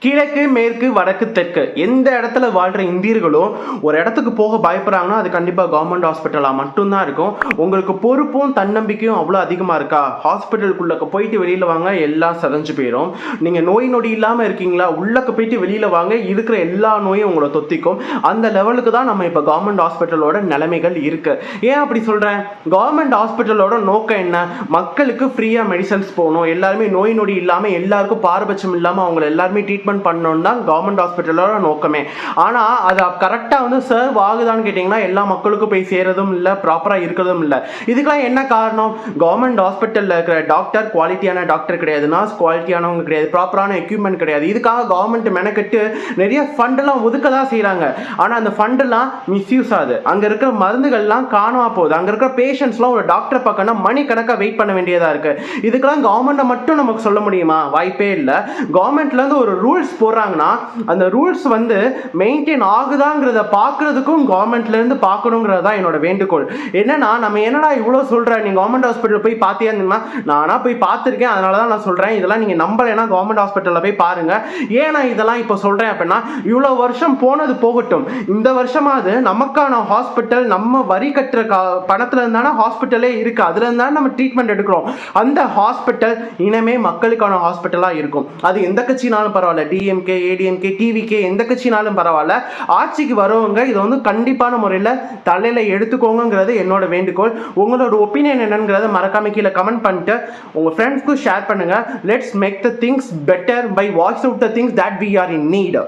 கிழக்கு, மேற்கு, வடக்கு, தெற்கு எந்த இடத்துல வாழ்கிற இந்தியர்களும் ஒரு இடத்துக்கு போக பயப்படுறாங்கன்னா அது கண்டிப்பாக கவர்மெண்ட் ஹாஸ்பிட்டலாக மட்டும்தான் இருக்கும். உங்களுக்கு பொறுப்பும் தன்னம்பிக்கையும் அவ்வளோ அதிகமாக இருக்கா? ஹாஸ்பிட்டலுக்குள்ளே போயிட்டு வெளியில் வாங்க, எல்லாம் செதஞ்சு போயிடும். நீங்கள் நோய் நொடி இல்லாமல் இருக்கீங்களா? உள்ளக்க போயிட்டு வெளியில் வாங்க, இருக்கிற எல்லா நோயும் உங்களை தொத்திக்கும். அந்த லெவலுக்கு தான் நம்ம இப்போ கவர்மெண்ட் ஹாஸ்பிட்டலோட நிலைமைகள் இருக்குது. ஏன் அப்படி சொல்கிறேன்? கவர்மெண்ட் ஹாஸ்பிட்டலோட நோக்கம் என்ன? மக்களுக்கு ஃப்ரீயாக மெடிசன்ஸ் போகணும், எல்லாருமே நோய் நொடி இல்லாமல், எல்லாருக்கும் பாரபட்சம் இல்லாமல் அவங்க எல்லாருமே ட்ரீட்மெண்ட் பண்ணணும் தான் கவர்மெண்ட் ஹாஸ்பிட்டலோட நோக்கமே. ஆனால் அது கரெக்டாக சர்வ் ஆகுதான்னு கேட்டிங்கன்னா எல்லா மக்களுக்கும் போய் சேரதும் இல்லை, ப்ராப்பராக இருக்கிறதும் இல்லை. இதுக்கெல்லாம் என்ன காரணம்? கவர்மெண்ட் ஹாஸ்பிட்டலில் இருக்கிற டாக்டர் குவாலிட்டியான டாக்டர் கிடையாது, நர்ஸ் குவாலிட்டியானவங்க கிடையாது, ப்ராப்பரான எக்யூப்மெண்ட் கிடையாது. இதுக்காக கவர்மெண்ட் மெனக்கெட்டு நிறைய ஃபண்டெல்லாம் ஒதுக்க தான் செய்கிறாங்க. ஆனால் அந்த ஃபண்டெல்லாம் மிஸ்யூஸ் ஆகுது. அங்கே இருக்கிற மருந்துகள்லாம் காணாம போகுது. அங்கே இருக்கிற பேஷண்ட்ஸ்லாம் ஒரு டாக்டர் பார்க்கணும்னா மணிக்கணக்காக வெயிட் பண்ண வேண்டியதாக இருக்குது. இதுக்கெல்லாம் கவர்மெண்ட்டை மட்டும் நமக்கு சொல்ல முடியுமா? வாய்ப்பே இல்லை. கவர்மெண்ட்லேருந்து ஒரு ரூல்ஸ் போடுறாங்கன்னா அந்த ரூல்ஸ் மெயின்டைன் ஆகுதாங்கிறத பார்க்கறதுக்கும் கவர்மெண்ட்லேருந்து பார்க்கணுங்கிறது தான் என்னோட வேண்டுகோள். என்னன்னா நம்ம என்னடா இவ்வளோ சொல்கிறேன், நீ கவர்மெண்ட் ஹாஸ்பிட்டல் போய் பார்த்தியா? நானா போய் பார்த்துருக்கேன், அதனால தான் நான் சொல்கிறேன். இதெல்லாம் நீங்கள் நம்பலைன்னா கவர்மெண்ட் ஹாஸ்பிட்டலில் போய் பாருங்கள். ஏன் நான் இதெல்லாம் இப்போ சொல்கிறேன் அப்படின்னா, இவ்வளோ வருஷம் போனது போகட்டும், இந்த வருஷமாவது நமக்கான ஹாஸ்பிட்டல் நம்ம வரி கட்டுற பணத்தில் இருந்தானே ஹாஸ்பிட்டலே இருக்குது, அதில் இருந்தாலும் நம்ம ட்ரீட்மெண்ட் எடுக்கிறோம். அந்த ஹாஸ்பிட்டல் இனிமே மக்களுக்கான ஹாஸ்பிட்டலாக இருக்கும். அது எந்த கட்சினாலும் பரவாயில்ல, டிஎம்கே, ஏடிஎம்கே, டிவிகே, எந்த கட்சினாலும் பரவாயில்ல, ஆட்சிக்கு வரவங்க இதை கண்டிப்பான முறையில் தலையில் எடுத்துக்கோங்கிறது என்னோட வேண்டுகோள். உங்களோட ஒப்பீனியன் என்னங்கிறத மறக்காம கீழே கமெண்ட் பண்ணிட்டு உங்கள் ஃப்ரெண்ட்ஸ்க்கு ஷேர் பண்ணுங்கள். Let's make the things better by watch out the things that we are in NEET.